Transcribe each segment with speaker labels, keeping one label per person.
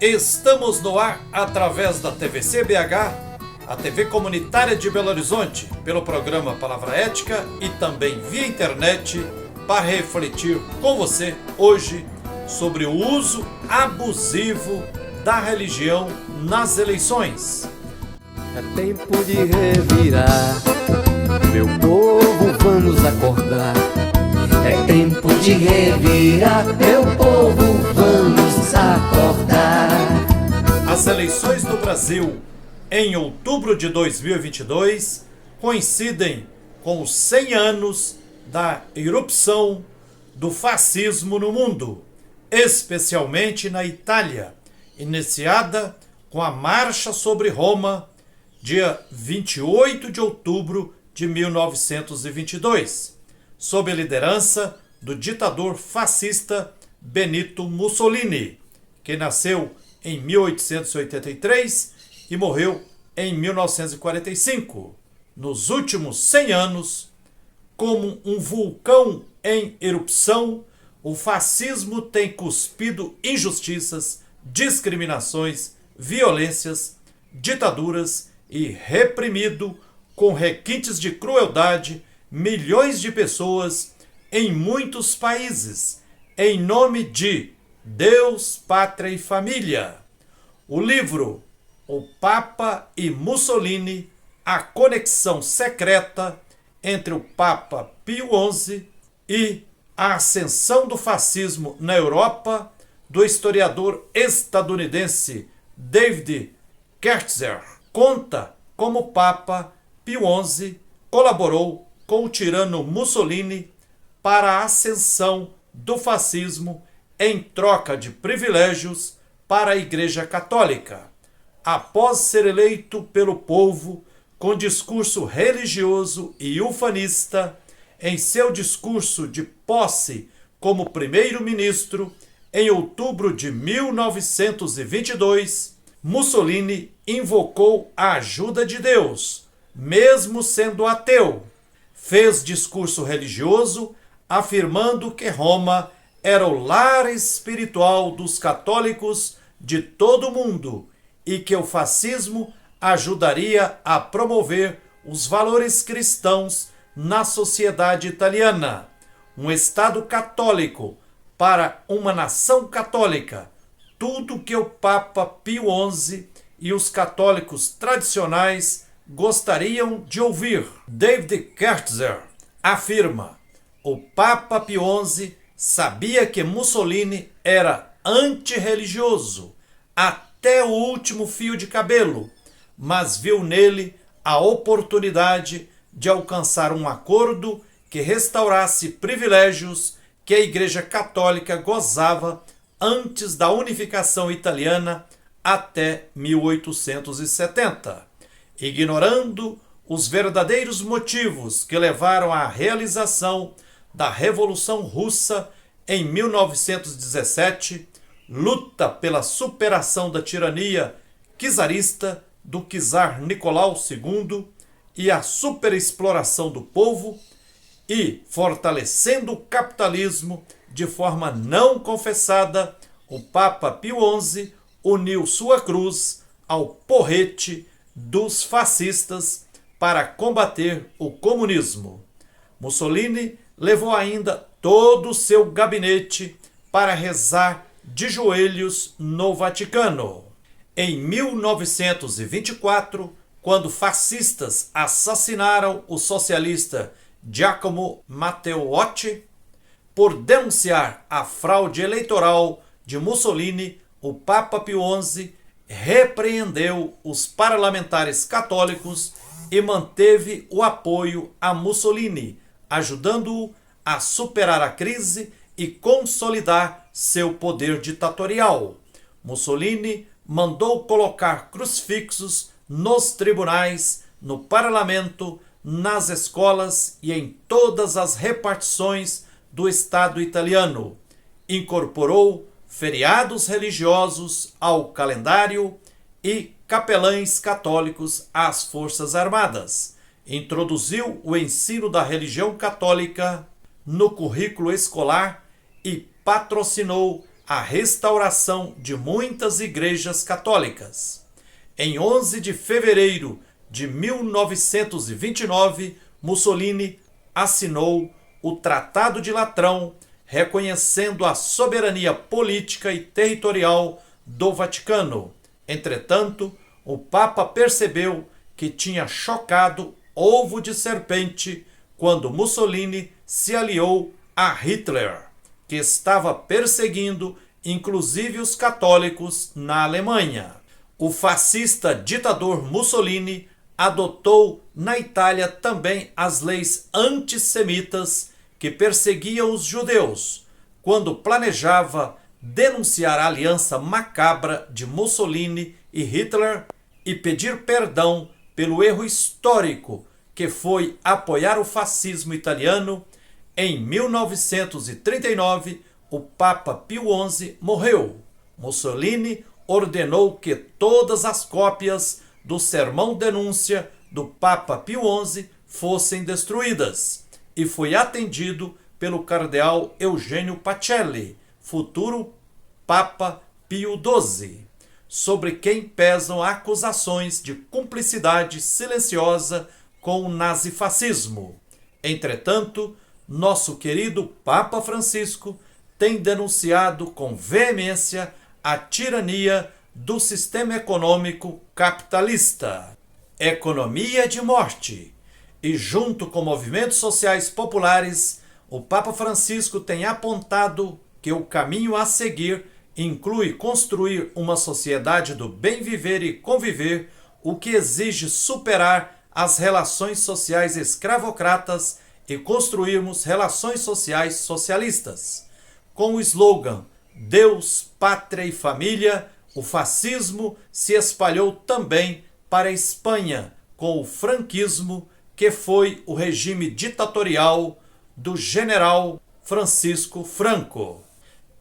Speaker 1: Estamos no ar através da TVC BH, a TV comunitária de Belo Horizonte, pelo programa Palavra Ética e também via internet para refletir com você hoje sobre o uso abusivo da religião nas eleições.
Speaker 2: É tempo de revirar, meu povo, vamos acordar. É tempo de revirar, meu povo, vamos acordar.
Speaker 1: As eleições no Brasil em outubro de 2022 coincidem com os 100 anos da irrupção do fascismo no mundo, especialmente na Itália, iniciada com a Marcha sobre Roma, dia 28 de outubro de 1922, sob a liderança do ditador fascista Benito Mussolini, que nasceu em 1883 e morreu em 1945. Nos últimos 100 anos, como um vulcão em erupção, o fascismo tem cuspido injustiças, discriminações, violências, ditaduras e reprimido com requintes de crueldade milhões de pessoas em muitos países, em nome de Deus, Pátria e Família. O livro O Papa e Mussolini, a conexão secreta entre o Papa Pio XI e a ascensão do fascismo na Europa, do historiador estadunidense David Kertzer, conta como o Papa Pio XI colaborou com o tirano Mussolini para a ascensão do fascismo em troca de privilégios para a Igreja Católica. Após ser eleito pelo povo com discurso religioso e ufanista, em seu discurso de posse como primeiro-ministro, em outubro de 1922, Mussolini invocou a ajuda de Deus, mesmo sendo ateu. Fez discurso religioso afirmando que Roma era o lar espiritual dos católicos de todo o mundo e que o fascismo ajudaria a promover os valores cristãos na sociedade italiana. Um Estado católico para uma nação católica, tudo que o Papa Pio XI e os católicos tradicionais gostariam de ouvir. David Kertzer afirma: o Papa Pio XI sabia que Mussolini era antirreligioso até o último fio de cabelo, mas viu nele a oportunidade de alcançar um acordo que restaurasse privilégios que a Igreja Católica gozava antes da unificação italiana até 1870. Ignorando os verdadeiros motivos que levaram à realização da Revolução Russa em 1917, luta pela superação da tirania czarista do czar Nicolau II e a superexploração do povo, e fortalecendo o capitalismo de forma não confessada, o Papa Pio XI uniu sua cruz ao porrete dos fascistas para combater o comunismo. Mussolini levou ainda todo o seu gabinete para rezar de joelhos no Vaticano. Em 1924, quando fascistas assassinaram o socialista Giacomo Matteotti, por denunciar a fraude eleitoral de Mussolini, o Papa Pio XI repreendeu os parlamentares católicos e manteve o apoio a Mussolini, ajudando-o a superar a crise e consolidar seu poder ditatorial. Mussolini mandou colocar crucifixos nos tribunais, no parlamento, nas escolas e em todas as repartições do Estado italiano. Incorporou feriados religiosos ao calendário e capelães católicos às Forças Armadas. Introduziu o ensino da religião católica no currículo escolar e patrocinou a restauração de muitas igrejas católicas. Em 11 de fevereiro de 1929, Mussolini assinou o Tratado de Latrão, reconhecendo a soberania política e territorial do Vaticano. Entretanto, o Papa percebeu que tinha chocado ovo de serpente quando Mussolini se aliou a Hitler, que estava perseguindo inclusive os católicos na Alemanha. O fascista ditador Mussolini adotou na Itália também as leis antissemitas que perseguiam os judeus, quando planejava denunciar a aliança macabra de Mussolini e Hitler e pedir perdão pelo erro histórico que foi apoiar o fascismo italiano. Em 1939, o Papa Pio XI morreu. Mussolini ordenou que todas as cópias do Sermão Denúncia do Papa Pio XI fossem destruídas e foi atendido pelo cardeal Eugênio Pacelli, futuro Papa Pio XII, sobre quem pesam acusações de cumplicidade silenciosa com o nazifascismo. Entretanto, nosso querido Papa Francisco tem denunciado com veemência a tirania do sistema econômico capitalista, economia de morte, e junto com movimentos sociais populares, o Papa Francisco tem apontado que o caminho a seguir inclui construir uma sociedade do bem viver e conviver, o que exige superar as relações sociais escravocratas e construirmos relações sociais socialistas. Com o slogan Deus, Pátria e Família, o fascismo se espalhou também para a Espanha, com o franquismo, que foi o regime ditatorial do general Francisco Franco,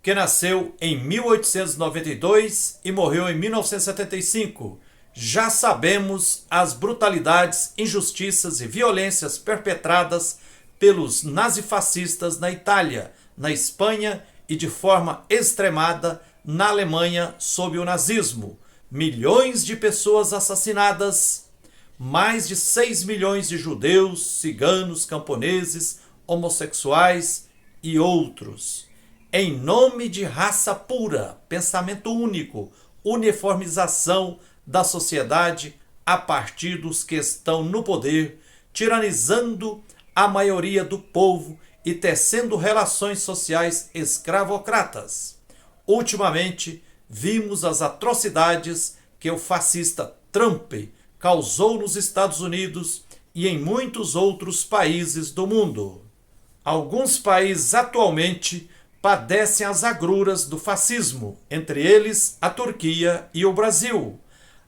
Speaker 1: que nasceu em 1892 e morreu em 1975. Já sabemos as brutalidades, injustiças e violências perpetradas pelos nazifascistas na Itália, na Espanha e de forma extremada na Alemanha sob o nazismo. Milhões de pessoas assassinadas, mais de 6 milhões de judeus, ciganos, camponeses, homossexuais e outros. Em nome de raça pura, pensamento único, uniformização da sociedade a partir dos que estão no poder, tiranizando a maioria do povo e tecendo relações sociais escravocratas. Ultimamente, vimos as atrocidades que o fascista Trump causou nos Estados Unidos e em muitos outros países do mundo. Alguns países atualmente padecem as agruras do fascismo, entre eles a Turquia e o Brasil.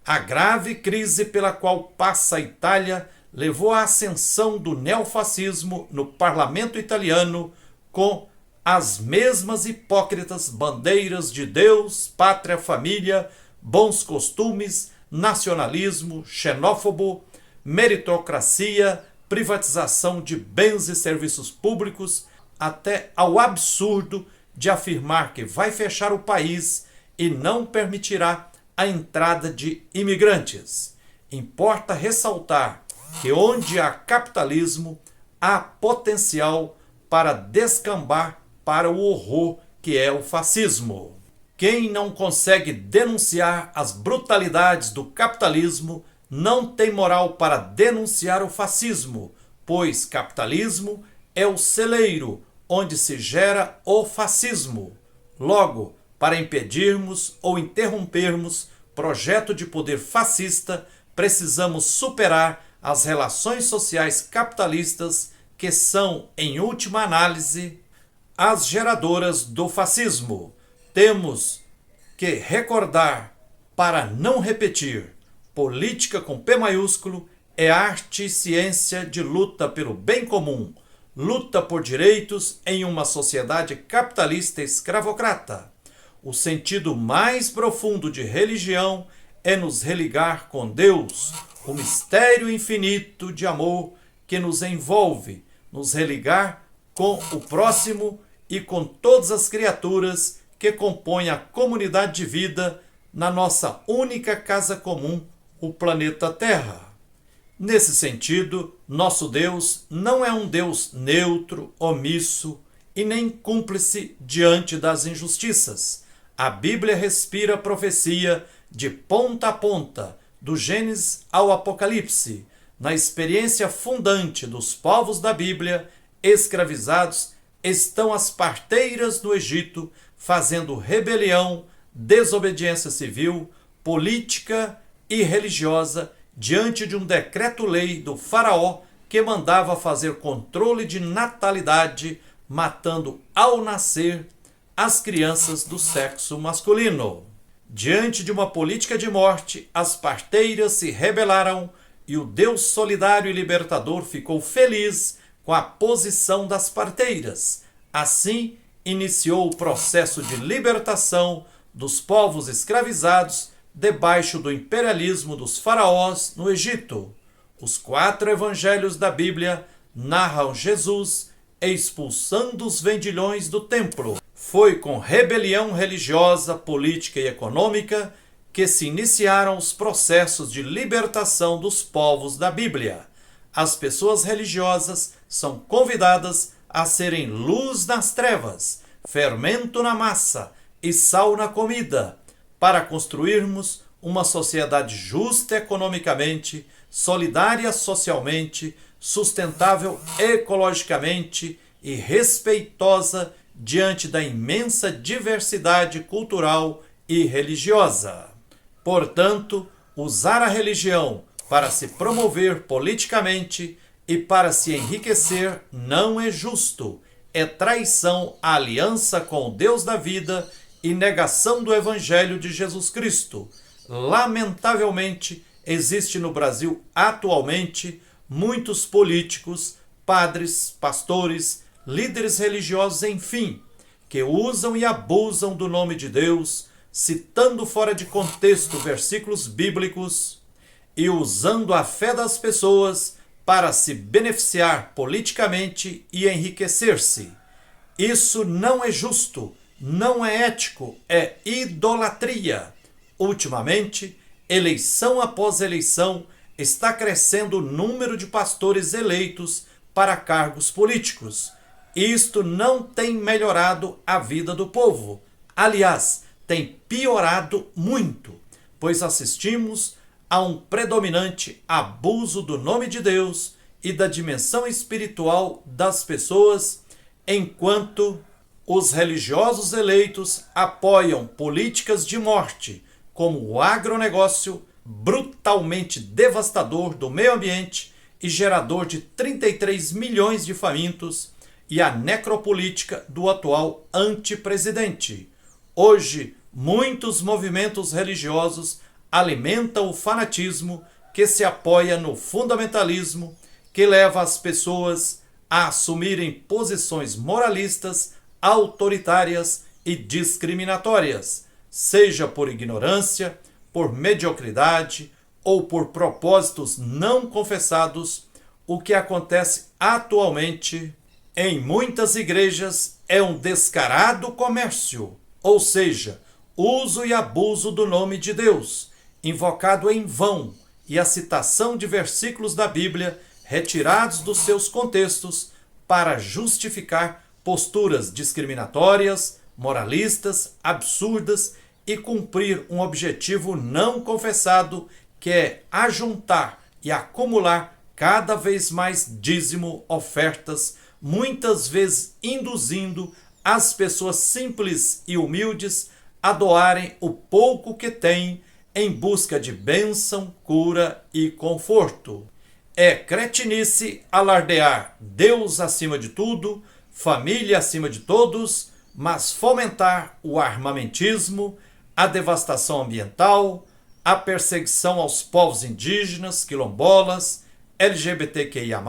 Speaker 1: A grave crise pela qual passa a Itália levou à ascensão do neofascismo no parlamento italiano, com as mesmas hipócritas bandeiras de Deus, pátria, família, bons costumes, nacionalismo, xenófobo, meritocracia, privatização de bens e serviços públicos, até ao absurdo de afirmar que vai fechar o país e não permitirá a entrada de imigrantes. Importa ressaltar que onde há capitalismo, há potencial para descambar para o horror que é o fascismo. Quem não consegue denunciar as brutalidades do capitalismo não tem moral para denunciar o fascismo, pois capitalismo é o celeiro onde se gera o fascismo. Logo, para impedirmos ou interrompermos projeto de poder fascista, precisamos superar as relações sociais capitalistas que são, em última análise, as geradoras do fascismo. Temos que recordar para não repetir. Política com P maiúsculo é arte e ciência de luta pelo bem comum, luta por direitos em uma sociedade capitalista escravocrata. O sentido mais profundo de religião é nos religar com Deus, o mistério infinito de amor que nos envolve, nos religar com o próximo e com todas as criaturas que compõem a comunidade de vida na nossa única casa comum, o planeta Terra. Nesse sentido, nosso Deus não é um Deus neutro, omisso e nem cúmplice diante das injustiças. A Bíblia respira profecia de ponta a ponta, do Gênesis ao Apocalipse. Na experiência fundante dos povos da Bíblia, escravizados, estão as parteiras do Egito fazendo rebelião, desobediência civil, política e religiosa diante de um decreto-lei do faraó que mandava fazer controle de natalidade, matando ao nascer as crianças do sexo masculino. Diante de uma política de morte, as parteiras se rebelaram e o Deus solidário e libertador ficou feliz com a posição das parteiras. Assim, iniciou o processo de libertação dos povos escravizados debaixo do imperialismo dos faraós no Egito. Os 4 evangelhos da Bíblia narram Jesus expulsando os vendilhões do templo. Foi com rebelião religiosa, política e econômica que se iniciaram os processos de libertação dos povos da Bíblia. As pessoas religiosas são convidadas a serem luz nas trevas, fermento na massa e sal na comida, para construirmos uma sociedade justa economicamente, solidária socialmente, sustentável ecologicamente e respeitosa diante da imensa diversidade cultural e religiosa. Portanto, usar a religião para se promover politicamente e para se enriquecer não é justo, é traição à aliança com o Deus da vida e negação do Evangelho de Jesus Cristo. Lamentavelmente, existe no Brasil atualmente muitos políticos, padres, pastores, líderes religiosos, enfim, que usam e abusam do nome de Deus, citando fora de contexto versículos bíblicos e usando a fé das pessoas para se beneficiar politicamente e enriquecer-se. Isso não é justo, não é ético, é idolatria. Ultimamente, eleição após eleição, está crescendo o número de pastores eleitos para cargos políticos. Isto não tem melhorado a vida do povo. Aliás, tem piorado muito, pois assistimos a um predominante abuso do nome de Deus e da dimensão espiritual das pessoas, enquanto os religiosos eleitos apoiam políticas de morte, como o agronegócio, brutalmente devastador do meio ambiente e gerador de 33 milhões de famintos, e a necropolítica do atual antipresidente. Hoje, muitos movimentos religiosos alimentam o fanatismo que se apoia no fundamentalismo, que leva as pessoas a assumirem posições moralistas, autoritárias e discriminatórias, seja por ignorância, por mediocridade ou por propósitos não confessados. O que acontece atualmente em muitas igrejas é um descarado comércio, ou seja, uso e abuso do nome de Deus, invocado em vão, e a citação de versículos da Bíblia retirados dos seus contextos para justificar posturas discriminatórias, moralistas, absurdas e cumprir um objetivo não confessado, que é ajuntar e acumular cada vez mais dízimo, ofertas, muitas vezes induzindo as pessoas simples e humildes a doarem o pouco que têm em busca de bênção, cura e conforto. É cretinice alardear Deus acima de tudo, família acima de todos, mas fomentar o armamentismo, a devastação ambiental, a perseguição aos povos indígenas, quilombolas, LGBTQIA+,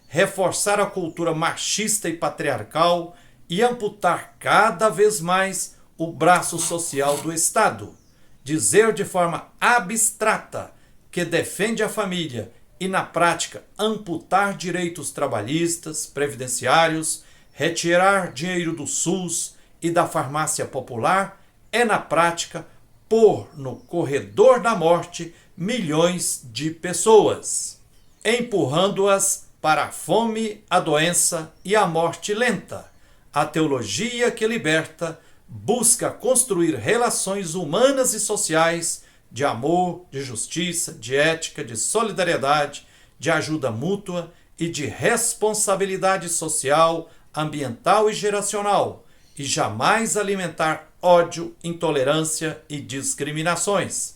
Speaker 1: reforçar a cultura machista e patriarcal e amputar cada vez mais o braço social do Estado. Dizer de forma abstrata que defende a família e, na prática, amputar direitos trabalhistas, previdenciários, retirar dinheiro do SUS e da farmácia popular é, na prática, pôr no corredor da morte milhões de pessoas, empurrando-as para a fome, a doença e a morte lenta. A teologia que liberta busca construir relações humanas e sociais de amor, de justiça, de ética, de solidariedade, de ajuda mútua e de responsabilidade social, ambiental e geracional, e jamais alimentar ódio, intolerância e discriminações.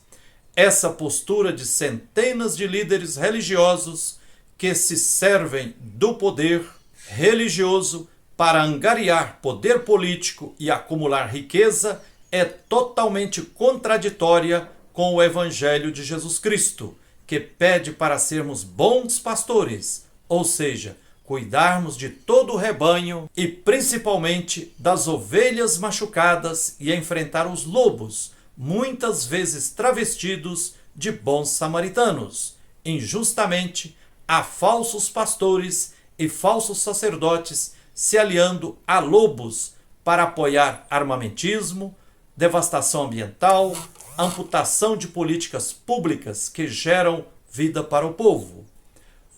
Speaker 1: Essa postura de centenas de líderes religiosos que se servem do poder religioso para angariar poder político e acumular riqueza é totalmente contraditória com o Evangelho de Jesus Cristo, que pede para sermos bons pastores, ou seja, cuidarmos de todo o rebanho e principalmente das ovelhas machucadas e enfrentar os lobos, muitas vezes travestidos de bons samaritanos. Injustamente, há falsos pastores e falsos sacerdotes se aliando a lobos para apoiar armamentismo, devastação ambiental, amputação de políticas públicas que geram vida para o povo.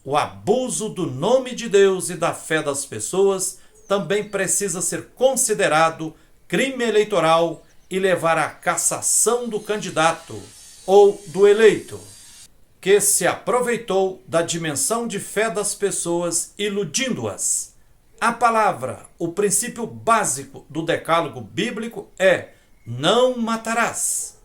Speaker 1: O abuso do nome de Deus e da fé das pessoas também precisa ser considerado crime eleitoral e levar à cassação do candidato ou do eleito, que se aproveitou da dimensão de fé das pessoas, iludindo-as. A palavra, o princípio básico do decálogo bíblico é: não matarás.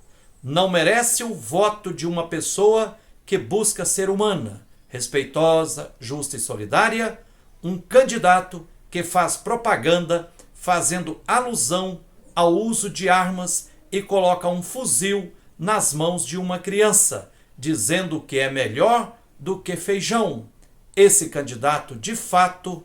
Speaker 1: Não merece o voto de uma pessoa que busca ser humana, respeitosa, justa e solidária, um candidato que faz propaganda fazendo alusão ao uso de armas e coloca um fuzil nas mãos de uma criança, dizendo que é melhor do que feijão. Esse candidato, de fato,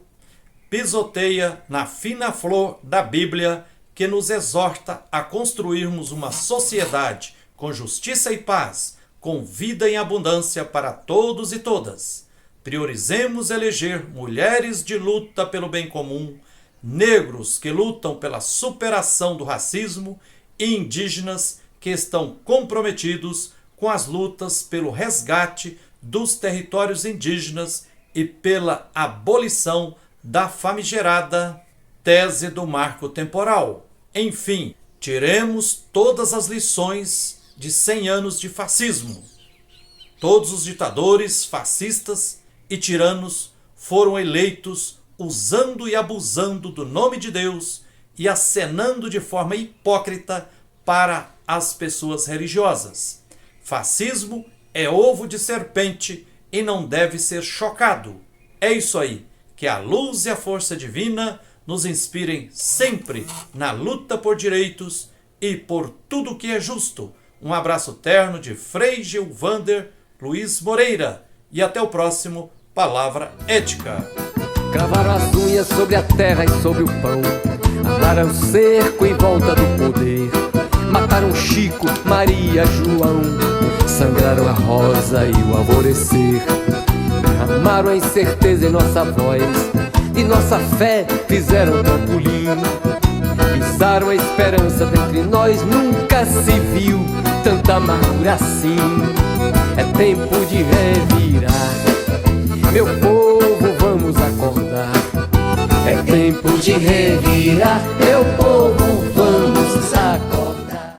Speaker 1: pisoteia na fina flor da Bíblia, que nos exorta a construirmos uma sociedade com justiça e paz, com vida em abundância para todos e todas. Priorizemos eleger mulheres de luta pelo bem comum, negros que lutam pela superação do racismo e indígenas que estão comprometidos com as lutas pelo resgate dos territórios indígenas e pela abolição da famigerada tese do marco temporal. Enfim, tiremos todas as lições de 100 anos de fascismo. Todos os ditadores, fascistas e tiranos foram eleitos usando e abusando do nome de Deus e acenando de forma hipócrita para as pessoas religiosas. Fascismo é ovo de serpente e não deve ser chocado. É isso aí, que a luz e a força divina nos inspirem sempre na luta por direitos e por tudo que é justo. Um abraço terno de Frei Gilvander Luiz Moreira e até o próximo Palavra Ética.
Speaker 2: Cravaram as unhas sobre a terra e sobre o pão, armaram cerco em volta do poder, mataram Chico, Maria, João, sangraram a rosa e o alvorecer, armaram a incerteza em nossa voz, e nossa fé fizeram trampolim, pisaram a esperança dentre nós, nunca se viu tanta amargura assim. É tempo de revirar, meu povo, vamos acordar. É tempo de revirar, meu povo,